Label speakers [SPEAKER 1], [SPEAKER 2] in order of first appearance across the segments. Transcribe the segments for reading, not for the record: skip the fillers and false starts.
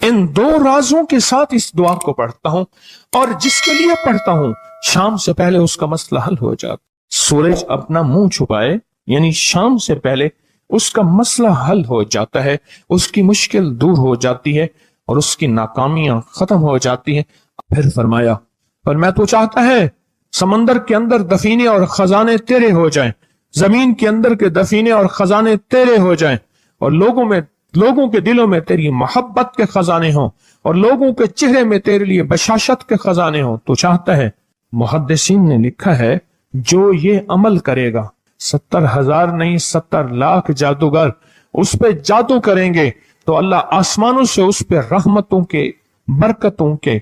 [SPEAKER 1] इन दो राजों के साथ इस दुआ को पढ़ता हूं, और जिसके लिए पढ़ता हूं शाम से पहले उसका मसला हल हो जाता। सूरज अपना मुंह छुपाए यानी शाम से पहले उसका मसला हल हो जाता है, उसकी मुश्किल दूर हो जाती है और उसकी नाकामियां खत्म हो जाती हैं। फिर फरमाया, पर मैं तो चाहता है समंदर के अंदर दफीने और खजाने तेरे हो जाएं, जमीन के अंदर के दफीने और खजाने तेरे हो जाएं, और लोगों के दिलों में तेरी मोहब्बत के खजाने हों, और लोगों के चेहरे में तेरे लिए बशाशत के खजाने हों। तो चाहता है, मुहद्दिसीन ने लिखा है, जो ये अमल करेगा 70,000 नहीं 70 लाख जादूगर उस पे जादू करेंगे तो अल्लाह आसमानों से उस पे रहमतों के, बरकतों के,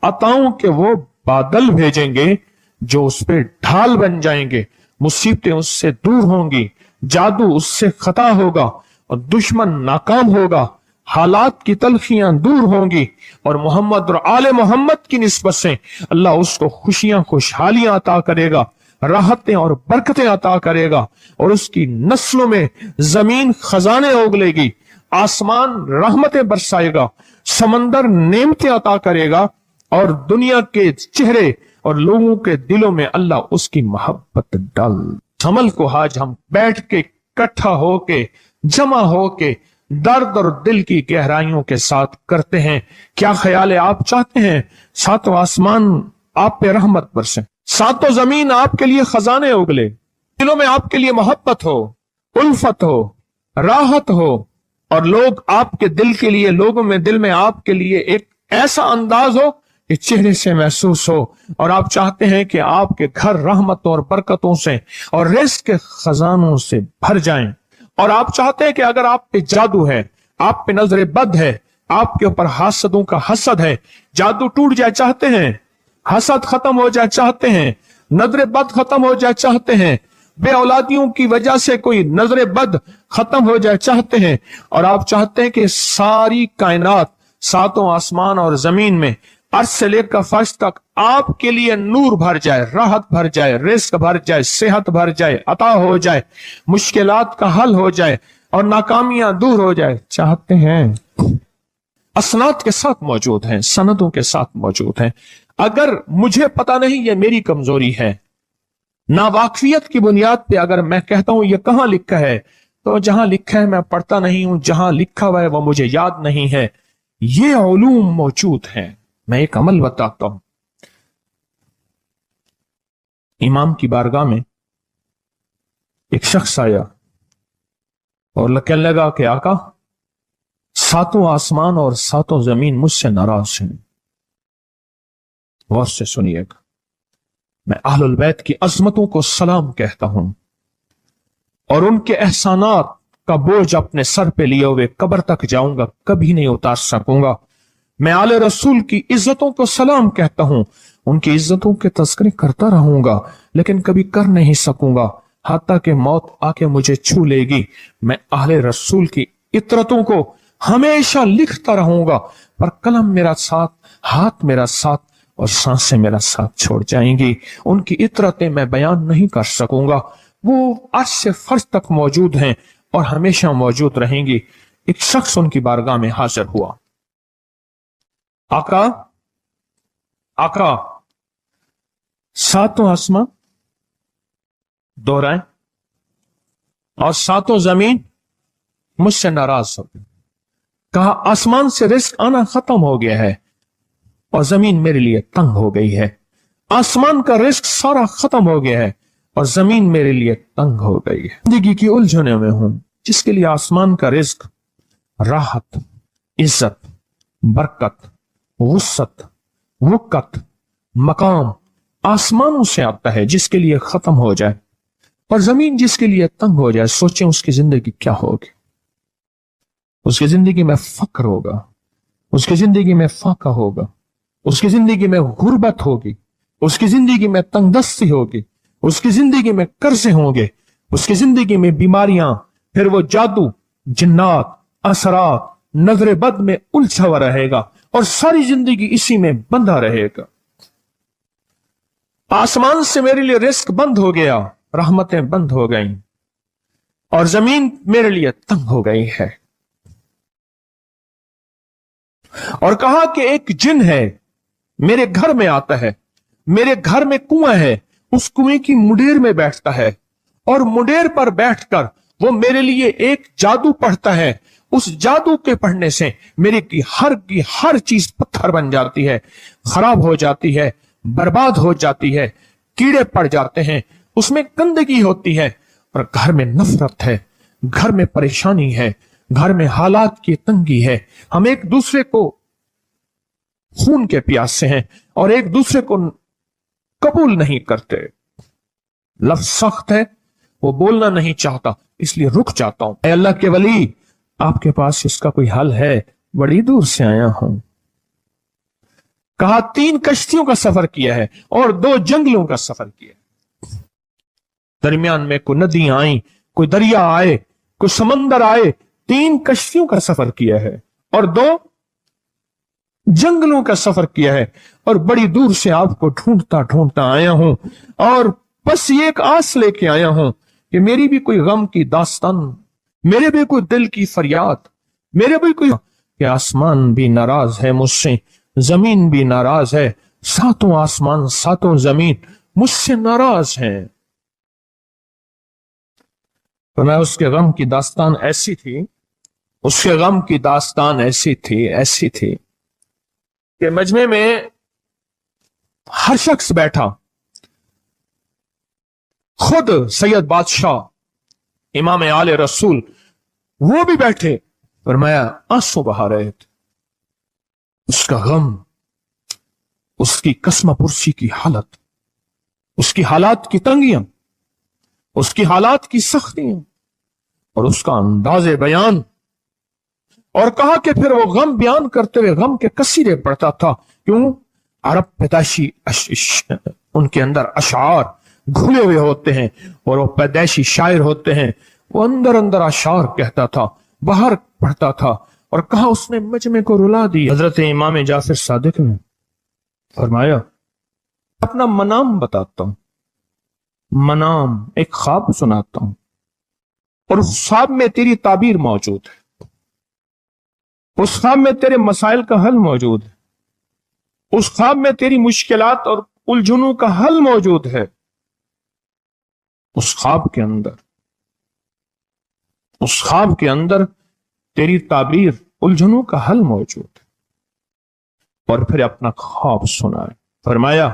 [SPEAKER 1] अताओं के वो बादल भेजेंगे जो उस पे ढाल बन जाएंगे। मुसीबतें उससे दूर होंगी, जादू उससे खता होगा और दुश्मन नाकाम होगा, हालात की तलखियां दूर होंगी, और मोहम्मद और आले मोहम्मद की निस्बत से अल्लाह उसको खुशियां, खुशहालियां अता करेगा, राहतें और बरकतें अता करेगा, और उसकी नस्लों में जमीन खजाने उगलेगी, आसमान रहमतें बरसाएगा, समंदर नेमतें अता करेगा, और दुनिया के चेहरे और लोगों के दिलों में अल्लाह उसकी मोहब्बत डाल। अमल को आज हम बैठ के इकट्ठा होके, जमा होके, दर्द और दिल की गहराइयों के साथ करते हैं। क्या ख्याल है? आप चाहते हैं सातों आसमान आप पे रहमत बरसे, सातों जमीन आपके लिए खजाने उगले, दिलों में आपके लिए मोहब्बत हो, उल्फत हो, राहत हो, और लोग आपके दिल के लिए, लोगों में दिल में आपके लिए एक ऐसा अंदाज हो कि चेहरे से महसूस हो, और आप चाहते हैं कि आपके घर रहमतों और बरकतों से और रिज़्क़ के खजानों से भर जाएं, और आप चाहते हैं कि अगर आप पे जादू है, आप पे नजर बद है, आपके ऊपर हासदों का हसद है, जादू टूट जाए चाहते हैं, हसद खत्म हो जाए चाहते हैं, नजर बद खत्म हो जाए चाहते हैं, बे औलादियों की वजह से कोई नजर बद खत्म हो जाए चाहते हैं, और आप चाहते हैं कि सारी कायनात, सातों आसमान और जमीन में अर्श से लेकर फर्श तक आपके लिए नूर भर जाए, राहत भर जाए, रिज़्क़ भर जाए, सेहत भर जाए, अता हो जाए, मुश्किलात का हल हो जाए और नाकामियां दूर हो जाए चाहते हैं। असनाद के साथ मौजूद हैं, सनदों के साथ मौजूद हैं। अगर मुझे पता नहीं, ये मेरी कमजोरी है, नावाकफियत की बुनियाद पे अगर मैं कहता हूं ये कहां लिखा है, तो जहां लिखा है मैं पढ़ता नहीं हूं, जहां लिखा हुआ है वो मुझे याद नहीं है। ये उलूम मौजूद हैं। मैं एक अमल बताता हूं। इमाम की बारगाह में एक शख्स आया और कहने लगा कि आका, सातों आसमान और सातों जमीन मुझसे नाराज हैं। गौर से सुनिएगा, मैं अहलुल बैत की अजमतों को सलाम कहता हूं और उनके एहसानात का बोझ अपने सर पे लिए हुए कब्र तक जाऊंगा, कभी नहीं उतार सकूंगा। मैं आले रसूल की इज्जतों को सलाम कहता हूं, उनकी इज्जतों के तस्करे करता रहूंगा, लेकिन कभी कर नहीं सकूंगा, हत्ता कि मौत आके मुझे छू लेगी। मैं आले रसूल की इतरतों को हमेशा लिखता रहूंगा, पर कलम मेरा साथ, हाथ मेरा साथ और सांसें मेरा साथ छोड़ जाएंगी। उनकी इतरतें मैं बयान नहीं कर सकूंगा। वो अर्श से फर्श तक मौजूद हैं और हमेशा मौजूद रहेंगी। एक शख्स उनकी बारगाह में हाजिर हुआ। आका, आका, सातों आसमान दोहराएं और सातों जमीन मुझसे नाराज हो गई। कहा, आसमान से रिज़्क़ आना खत्म हो गया है और जमीन मेरे लिए तंग हो गई है। आसमान का रिज़्क़ सारा खत्म हो गया है और जमीन मेरे लिए तंग हो गई है। जिंदगी की उलझनों में हूं, जिसके लिए आसमान का रिज़्क़, राहत, इज्जत, बरकत, वुसअत, वुक़्क़त, मकाम आसमानों से आता है, जिसके लिए खत्म हो जाए और जमीन जिसके लिए तंग हो जाए। सोचें उसकी जिंदगी क्या होगी। उसकी जिंदगी में फक्र होगा, उसकी जिंदगी में फाका होगा, उसकी जिंदगी में गुर्बत होगी, उसकी जिंदगी में तंगदस्ती होगी, उसकी जिंदगी में कर्जे होंगे, उसकी जिंदगी में बीमारियां, फिर वो जादू, जिन्नात, असरात, नजर बद में उलझा हुआ रहेगा और सारी जिंदगी इसी में बंधा रहेगा। आसमान से मेरे लिए रिज़्क़ बंद हो गया, रहमतें बंद हो गई और जमीन मेरे लिए तंग हो गई है। اور کہا کہ ایک جن ہے میرے گھر میں آتا ہے, میرے گھر میں کنواں ہے, اس کنویں کی مڈیر میں بیٹھتا ہے اور مڈیر پر بیٹھ کر وہ میرے لیے ایک جادو پڑھتا ہے. اس جادو کے پڑھنے سے میری کی ہر چیز پتھر بن جاتی ہے, خراب ہو جاتی ہے, برباد ہو جاتی ہے, کیڑے پڑ جاتے ہیں, اس میں گندگی ہوتی ہے, اور گھر میں نفرت ہے, گھر میں پریشانی ہے, گھر میں حالات کی تنگی ہے, ہم ایک دوسرے کو خون کے پیاسے ہیں اور ایک دوسرے کو قبول نہیں کرتے. لفظ سخت ہے, وہ بولنا نہیں چاہتا, اس لیے رک جاتا ہوں. اے اللہ کے ولی, آپ کے پاس اس کا کوئی حل ہے؟ بڑی دور سے آیا ہوں. کہا 3 کشتیوں کا سفر کیا ہے اور 2 جنگلوں کا سفر کیا ہے. درمیان میں کوئی ندیاں آئیں, کوئی دریا آئے, کوئی سمندر آئے. 3 کشتیوں کا سفر کیا ہے اور 2 جنگلوں کا سفر کیا ہے, اور بڑی دور سے آپ کو ڈھونڈتا ڈھونڈتا آیا ہوں, اور بس یہ ایک آس لے کے آیا ہوں کہ میری بھی کوئی غم کی داستان, میرے بھی کوئی دل کی فریاد, میرے بھی کوئی کہ آسمان بھی ناراض ہے مجھ سے, زمین بھی ناراض ہے, 7 آسمان 7 زمین مجھ سے ناراض ہیں. تو میں اس کے غم کی داستان ایسی تھی, اس کے غم کی داستان ایسی تھی کہ مجمع میں ہر شخص بیٹھا, خود سید بادشاہ امام آل رسول وہ بھی بیٹھے, فرمایا آنسو بہا رہے تھے. اس کا غم, اس کی قسم پرسی کی حالت, اس کی حالات کی تنگیاں, اس کی حالات کی سختیاں, اور اس کا انداز بیان. اور کہا کہ پھر وہ غم بیان کرتے ہوئے غم کے قصیدے پڑھتا تھا. کیوں؟ عرب پیدائشی ان کے اندر اشعار گھلے ہوئے ہوتے ہیں اور وہ پیدائشی شاعر ہوتے ہیں. وہ اندر اشعار کہتا تھا, باہر پڑھتا تھا. اور کہا اس نے مجمع کو رلا دی. حضرت امام جعفر صادق نے فرمایا اپنا منام بتاتا ہوں, منام ایک خواب سناتا ہوں, اور اس خواب میں تیری تعبیر موجود ہے, اس خواب میں تیرے مسائل کا حل موجود ہے, اس خواب میں تیری مشکلات اور الجھنوں کا حل موجود ہے. اس خواب کے اندر تیری تعبیر الجھنوں کا حل موجود ہے. اور پھر اپنا خواب سنائے. فرمایا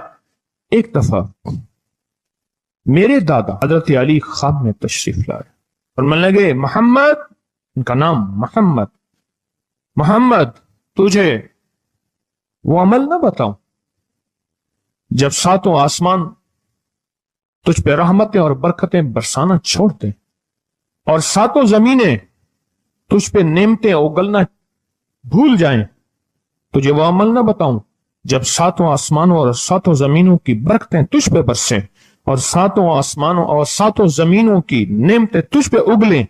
[SPEAKER 1] ایک دفعہ میرے دادا حضرت علی خواب میں تشریف لائے اور من لگے محمد, ان کا نام محمد تجھے وہ عمل نہ بتاؤں جب 7 آسمان تجھ پہ رحمتیں اور برکتیں برسانا چھوڑ دیں, اور 7 زمینیں تجھ پہ نعمتیں اگلنا بھول جائیں, تجھے وہ عمل نہ بتاؤں جب 7 آسمانوں اور 7 زمینوں کی برکتیں تجھ پہ برسیں, اور 7 آسمانوں اور 7 زمینوں کی نعمتیں تجھ پہ اگلیں.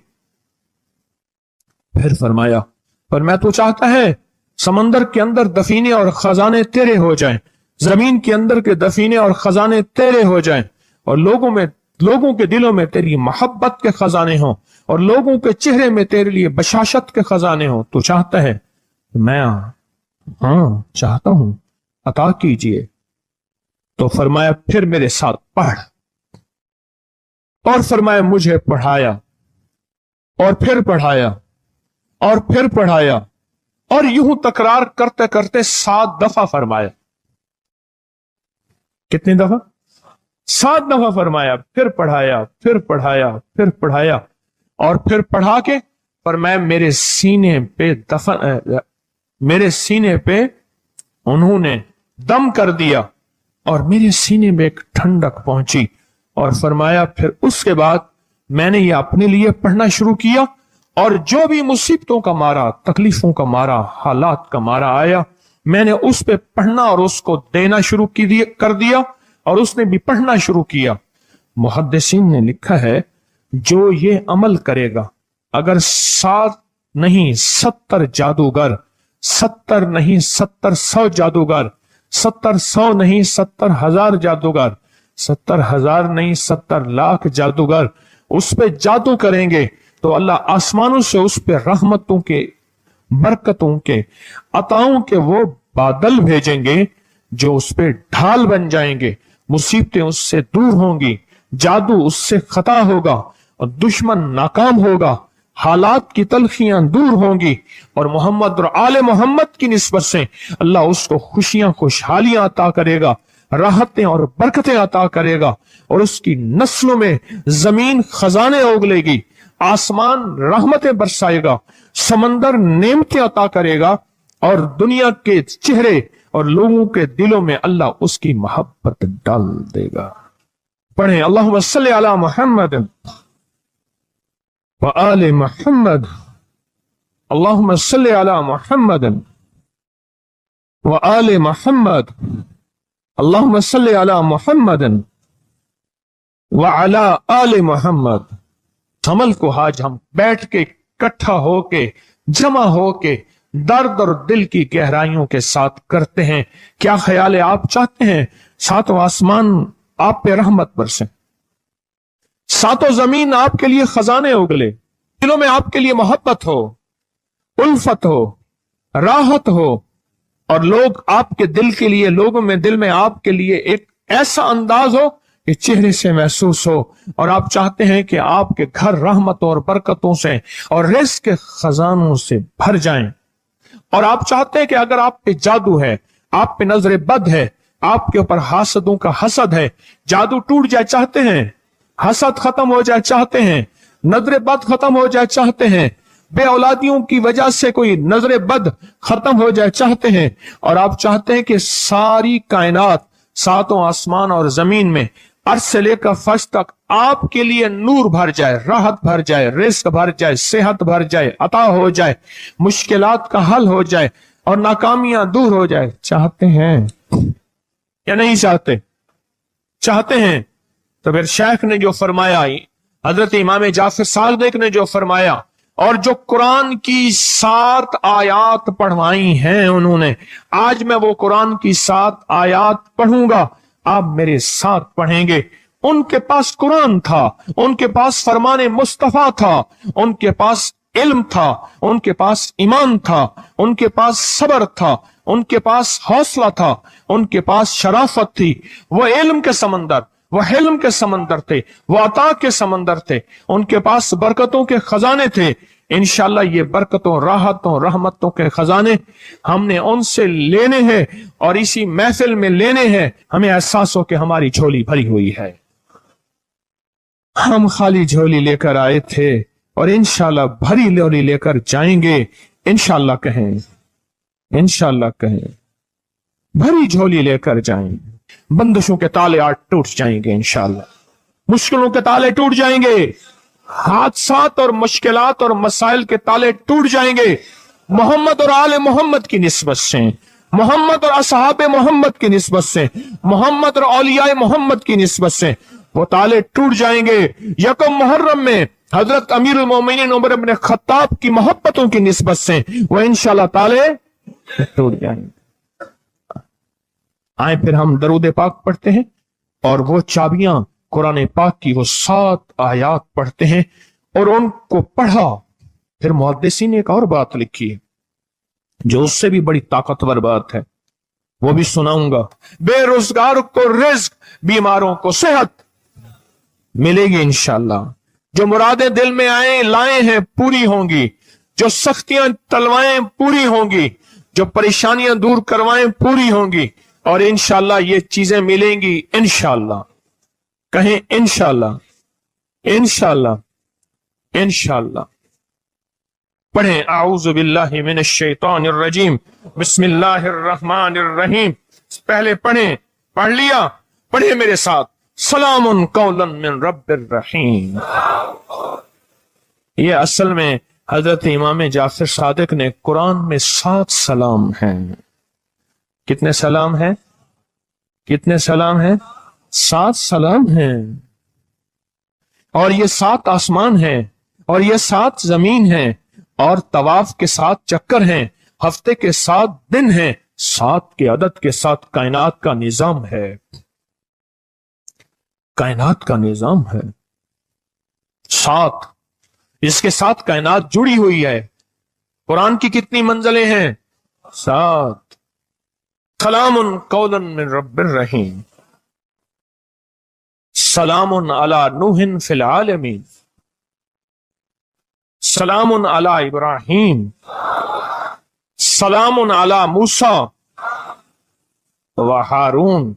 [SPEAKER 1] پھر فرمایا پر میں تو چاہتا ہے سمندر کے اندر دفینے اور خزانے تیرے ہو جائیں, زمین کے اندر کے دفینے اور خزانے تیرے ہو جائیں, اور لوگوں کے دلوں میں تیری محبت کے خزانے ہوں, اور لوگوں کے چہرے میں تیرے لیے بشاشت کے خزانے ہوں. تو چاہتا ہے؟ میں ہاں چاہتا ہوں, عطا کیجئے. تو فرمایا پھر میرے ساتھ پڑھ, اور فرمایا مجھے پڑھایا, اور پھر پڑھایا, اور پھر پڑھایا, اور یوں تکرار کرتے کرتے 7 دفعہ فرمایا. کتنی دفعہ؟ 7 دفعہ فرمایا. پھر پڑھایا, پھر پڑھایا, پھر پڑھایا, اور پھر پڑھا کے فرمایا میرے سینے پہ انہوں نے دم کر دیا, اور میرے سینے میں ایک ٹھنڈک پہنچی. اور فرمایا پھر اس کے بعد میں نے یہ اپنے لیے پڑھنا شروع کیا, اور جو بھی مصیبتوں کا مارا, تکلیفوں کا مارا, حالات کا مارا آیا, میں نے اس پہ پڑھنا اور اس کو دینا شروع کر دیا, اور اس نے بھی پڑھنا شروع کیا. محدثین نے لکھا ہے جو یہ عمل کرے گا, اگر 7 نہیں 70 جادوگر, 70 نہیں 70 جادوگر, 70 نہیں 70,000 جادوگر, 70,000 نہیں 70 لاکھ جادوگر اس پہ جادو کریں گے, تو اللہ آسمانوں سے اس پہ رحمتوں کے बरकतों के, अताओं के वो बादल भेजेंगे जो उस पे ढाल बन जाएंगे। मुसीबतें उससे दूर होंगी, जादू उससे खता होगा और दुश्मन नाकाम होगा, हालात की तलखियां दूर होंगी और मोहम्मद और आले मोहम्मद की निस्बत से अल्लाह उसको खुशियां खुशहालियां अता करेगा, राहतें और बरकतें अता करेगा और उसकी नस्लों में जमीन खजाने उगलेगी, आसमान रहमतें बरसाएगा, समंदर नेमतें अता करेगा और दुनिया के चेहरे और लोगों के दिलों में अल्लाह उसकी मोहब्बत डाल देगा। पढ़ें अल्लाहुम्मा सल्ली अला मुहम्मद व आले मुहम्मद, अल्लाहुम्मा सल्ली अला मुहम्मद व आले मुहम्मद, अल्लाहुम्मा सल्ली अला मुहम्मद व अला आले मुहम्मद। अमल को आज हम बैठ के इकट्ठा होके जमा होके दर्द और दिल की गहराइयों के साथ करते हैं। क्या ख्याल है? आप चाहते हैं सातों आसमान आप पे रहमत बरसे, सातों जमीन आपके लिए खजाने उगले, दिलों में आपके लिए मोहब्बत हो, उल्फत हो, राहत हो और लोग आपके दिल के लिए, लोगों में दिल में आपके लिए एक ऐसा अंदाज हो कि चेहरे से महसूस हो और आप चाहते हैं कि आपके घर रहमतों और बरकतों से और रिज़्क़ के खजानों से भर जाएं। और आप चाहते हैं कि अगर आप पे जादू है, आप पे नजर बद है, आपके ऊपर हासदों का हसद है, जादू टूट जाए चाहते हैं, हसद खत्म हो जाए चाहते हैं, नजर बद खत्म हो जाए चाहते हैं, बे औलादियों की वजह से कोई नजर बद खत्म हो जाए चाहते हैं और आप चाहते हैं कि सारी कायनात, सातों आसमान और जमीन में अर्श से लेकर फर्श तक आपके लिए नूर भर जाए, राहत भर जाए, रिज़्क़ भर जाए, सेहत भर जाए, अता हो जाए, मुश्किलात का हल हो जाए और नाकामियां दूर हो जाए। चाहते हैं या नहीं चाहते? चाहते हैं। तो फिर शेख ने जो फरमाया, हजरत इमाम जाफर सादिक ने जो फरमाया और जो कुरान की 7 आयात पढ़वाई हैं उन्होंने, आज मैं वो कुरान की 7 आयात पढ़ूंगा, आप मेरे साथ पढ़ेंगे। उनके पास कुरान था, उनके पास फरमाने मुस्तफा था, उनके पास इल्म था, उनके पास ईमान था, उनके पास सब्र था, उनके पास हौसला था, उनके पास शराफत थी। वो इल्म के समंदर, वो हिल्म के समंदर थे, वो अता के समंदर थे, उनके पास बरकतों के खजाने थे। इंशाल्लाह ये बरकतों, राहतों, रहमतों के खजाने हमने उनसे लेने हैं और इसी महफिल में लेने हैं। हमें एहसास हो कि हमारी झोली भरी हुई है, हम खाली झोली लेकर आए थे और इंशाल्लाह भरी झोली लेकर जाएंगे। इंशाल्लाह कहें, इंशाल्लाह कहें, भरी झोली लेकर जाएंगे। बंदिशों के ताले आज टूट जाएंगे इंशाल्लाह, मुश्किलों के ताले टूट जाएंगे, हादसात और मुश्किलात और मसाइल के ताले टूट जाएंगे। मोहम्मद और आले मोहम्मद की निस्बत से, मोहम्मद और असहाबे मोहम्मद की निस्बत से, मोहम्मद और औलियाए मोहम्मद की निस्बत से वो ताले टूट जाएंगे। यकम मुहर्रम में हजरत अमीरुल मोमिनीन उमर इब्न खत्ताब की मोहब्बतों की निस्बत से वो इंशाल्लाह ताले टूट जाएंगे। आए फिर हम दरूद पाक पढ़ते हैं और वो चाबियां कुरान पाक की वो 7 आयात पढ़ते हैं और उनको पढ़ा। फिर मुहद्दिसीन ने एक और बात लिखी है जो उससे भी बड़ी ताकतवर बात है, वो भी सुनाऊंगा। बेरोजगार को रिज़्क़, बीमारों को सेहत मिलेगी इंशाल्लाह। जो मुरादें दिल में आए लाए हैं पूरी होंगी, जो सख्तियां तलवाएं पूरी होंगी, जो परेशानियां दूर करवाएं पूरी होंगी और इंशाल्लाह ये चीजें मिलेंगी इंशाल्लाह। कहें इंशाल्लाह, इंशाल्लाह, इंशाल्लाह। पढ़ें आऊज़ु बिल्लाहि मिनश शैतानिर रजीम, बिस्मिल्लाहिर रहमानिर रहीम। पहले पढ़ें, पढ़ लिया, पढ़े मेरे साथ। सलामुन कौलन मिन रब्बिर रहीम। ये असल में हजरत इमाम जाफर सादिक ने कुरान में 7 सलाम हैं। कितने सलाम हैं? कितने सलाम हैं? 7 सलाम हैं। और ये 7 आसमान हैं और ये 7 जमीन हैं और तवाफ के 7 चक्कर हैं, हफ्ते के 7 दिन हैं, 7 के अदद के साथ कायनात का निजाम है। कायनात का निजाम है 7, इसके साथ कायनात जुड़ी हुई है। قرآن کی کتنی منزلیں ہیں؟ 7. سلام قولا من رب الرحیم، سلام علی نوح فی العالمین، سلام علی ابراہیم، سلام علی موسیٰ و ہارون،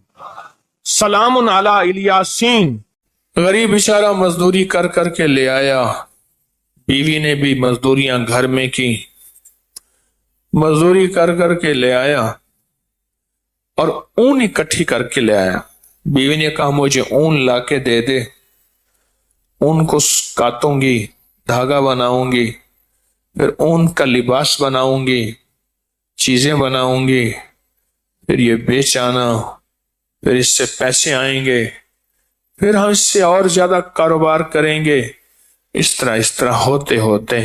[SPEAKER 1] سلام علی الیاسین۔ غریب بیچارہ مزدوری کر کر کے لے آیا، بیوی نے بھی مزدوریاں گھر میں کی، مزدوری کر کر کے لے آیا اور اون اکٹھی کر کے لے آیا۔ بیوی نے کہا مجھے اون لا کے دے دے، اون کو کاٹوں گی، دھاگا بناؤں گی، پھر اون کا لباس بناؤں گی، چیزیں بناؤں گی، پھر یہ بیچ آنا، پھر اس سے پیسے آئیں گے، پھر ہم اس سے اور زیادہ کاروبار کریں گے، اس طرح ہوتے ہوتے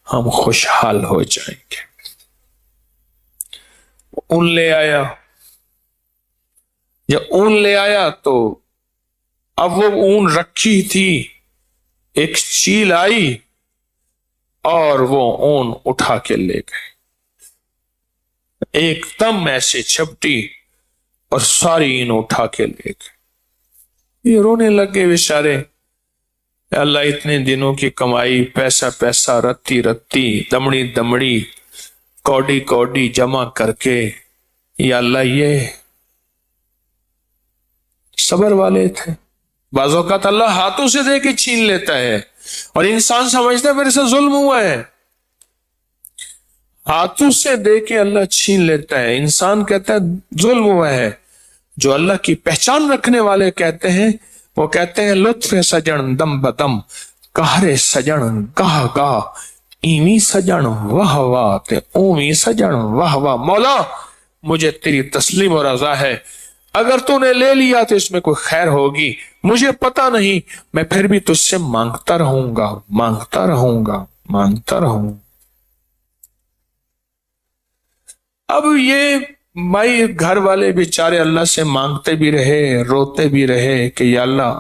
[SPEAKER 1] ہم خوشحال ہو جائیں گے۔ اون لے آیا، جب اون لے آیا تو اب وہ اون رکھی تھی، ایک چیل آئی اور وہ اون اٹھا کے لے گئے، ایک دم ایسے چھپٹی اور ساری اون اٹھا کے لے گئے۔ یہ رونے لگے بیچارے، اللہ اتنے دنوں کی کمائی، پیسہ رتی دمڑی دمڑی کوڈی جمع کر کے، یا اللہ یہ صبر والے تھے۔ بعض اوقات اللہ ہاتھوں سے دے کے چھین لیتا ہے اور انسان سمجھتا ہے میرے سے ظلم ہوا ہے، ہاتھوں سے دے کے اللہ چھین لیتا ہے، انسان کہتا ہے ظلم ہوا ہے۔ جو اللہ کی پہچان رکھنے والے کہتے ہیں، وہ کہتے ہیں لطف سجن دم بدم، کہرے سجن گاہ گاہ، ایویں سجن واہ واہ تے اوویں سجن واہ واہ۔ مولا مجھے تیری تسلیم و رضا ہے، اگر تو نے لے لیا تو اس میں کوئی خیر ہوگی، مجھے پتا نہیں، میں پھر بھی تجھ سے مانگتا رہوں گا، مانگتا رہوں گا، مانگتا رہوں گا۔ اب یہ بھائی گھر والے بیچارے اللہ سے مانگتے بھی رہے، روتے بھی رہے کہ یا اللہ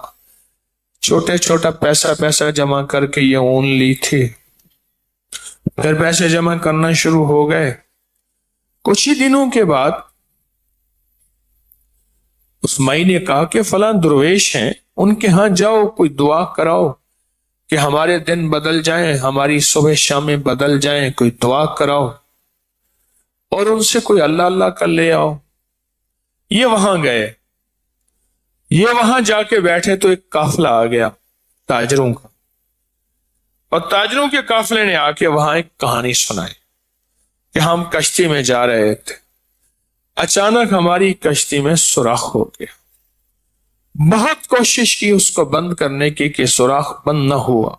[SPEAKER 1] چھوٹا پیسہ جمع کر کے یہ اون لی تھی، پھر پیسے جمع کرنا شروع ہو گئے۔ کچھ ہی دنوں کے بعد اس مائی نے کہا کہ فلاں درویش ہیں، ان کے ہاں جاؤ، کوئی دعا کراؤ کہ ہمارے دن بدل جائیں، ہماری صبح شامیں بدل جائیں، کوئی دعا کراؤ اور ان سے کوئی اللہ اللہ کر لے آؤ۔ یہ وہاں گئے، یہ وہاں جا کے بیٹھے تو ایک قافلہ آ گیا تاجروں کا، اور تاجروں کے قافلے نے آ کے وہاں ایک کہانی سنائی کہ ہم کشتی میں جا رہے تھے، اچانک ہماری کشتی میں سوراخ ہو گیا، بہت کوشش کی اس کو بند کرنے کی کہ سوراخ بند نہ ہوا،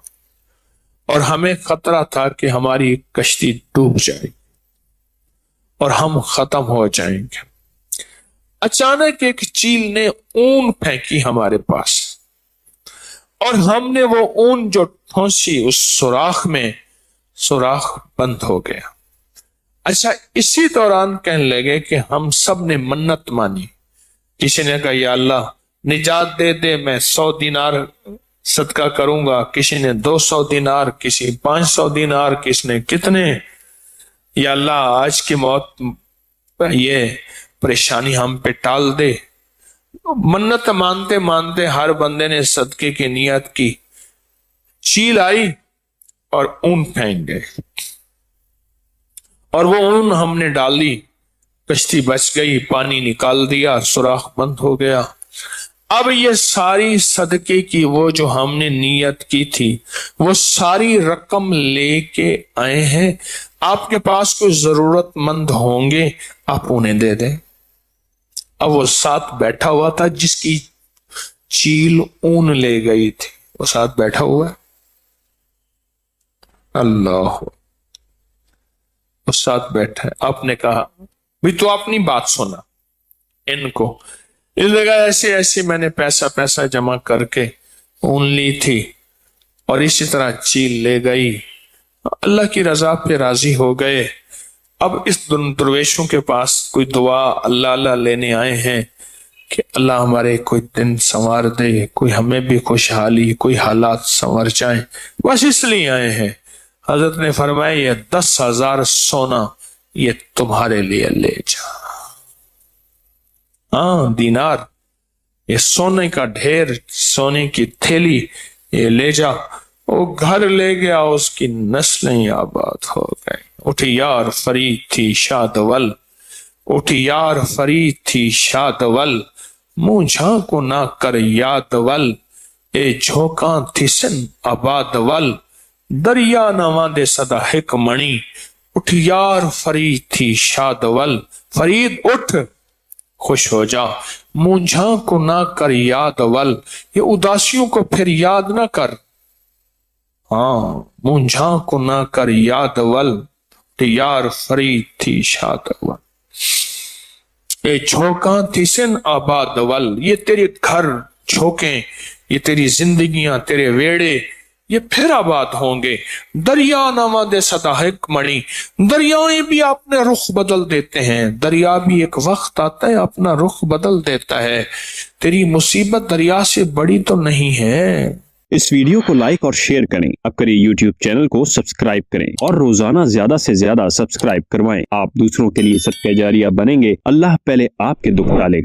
[SPEAKER 1] اور ہمیں خطرہ تھا کہ ہماری کشتی ڈوب جائے اور ہم ختم ہو جائیں گے۔ اچانک ایک چیل نے اون پھینکی ہمارے پاس، اور ہم نے وہ اون جو ٹھونسی اس سوراخ میں، سوراخ بند ہو گیا۔ اچھا، اسی دوران کہنے لگے کہ ہم سب نے منت مانی، کسی نے کہا یا اللہ نجات دے دے، میں 100 دینار صدقہ کروں گا، کسی نے 200 دینار، کسی 500 دینار، کس نے کتنے، یا اللہ آج کی موت یہ پریشانی ہم پہ ٹال دے۔ منت مانتے مانتے ہر بندے نے صدقے کی نیت کی، چیل آئی اور اون پھینک گئے، اور وہ اون ہم نے ڈالی، کشتی بچ گئی، پانی نکال دیا، سوراخ بند ہو گیا۔ اب یہ ساری صدقے کی وہ جو ہم نے نیت کی تھی، وہ ساری رقم لے کے آئے ہیں، آپ کے پاس کوئی ضرورت مند ہوں گے آپ انہیں دے دیں۔ اب وہ ساتھ بیٹھا ہوا تھا جس کی چیل اون لے گئی تھی، وہ ساتھ بیٹھا ہوا ہے، اللہ وہ ساتھ بیٹھا ہے۔ آپ نے کہا بھی تو اپنی بات سنا ان کو، اس نے کہا ایسے ایسے میں نے پیسہ جمع کر کے اون لی تھی اور اسی طرح چیل لے گئی، اللہ کی رضا پہ راضی ہو گئے۔ اب اس درویشوں کے پاس کوئی دعا اللہ اللہ لینے آئے ہیں کہ اللہ ہمارے کوئی دن سنوار دے، کوئی ہمیں بھی خوشحالی، کوئی حالات سنور جائیں، بس اس لیے آئے ہیں۔ حضرت نے فرمایا یہ 10,000 سونا یہ تمہارے لیے لے جا. ہاں دینار، یہ سونے کا ڈھیر، سونے کی تھیلی یہ لے جا. وہ گھر لے گیا، اس کی نسلیں آباد ہو گئی. اٹھ یار فرید تھی شادول، اٹھ یار فرید تھی شادول، منہ جھانکو نہ کر یادول، اے جھوکاں تھی سن آبادول، دریا نواں دے صدا حکمنی، اٹھ یار فرید تھی شادول. فرید اٹھ، خوش ہو جا، منہ جھانکو نہ کر یادول، یہ اداسیوں کو پھر یاد نہ کر. ہاں منہ جھانکو نہ کر یادول، یار فرید تھی شادول، اے جھوکاں تھی سن آبادول. یہ تیرے گھر جھوکیں، یہ تیری زندگیاں، تیرے ویڑے یہ پھر آباد ہوں گے. دریا نواں دے صدا حکمنی، دریائیں بھی اپنے رخ بدل دیتے ہیں. دریا بھی ایک وقت آتا ہے اپنا رخ بدل دیتا ہے. تیری مصیبت دریا سے بڑی تو نہیں ہے.
[SPEAKER 2] اس ویڈیو کو لائک اور شیئر کریں. اب کریں یوٹیوب چینل کو سبسکرائب کریں اور روزانہ زیادہ سے زیادہ سبسکرائب کروائیں. آپ دوسروں کے لیے صدقہ جاریہ بنیں گے. اللہ پہلے آپ کے دکھ ڈالے گا.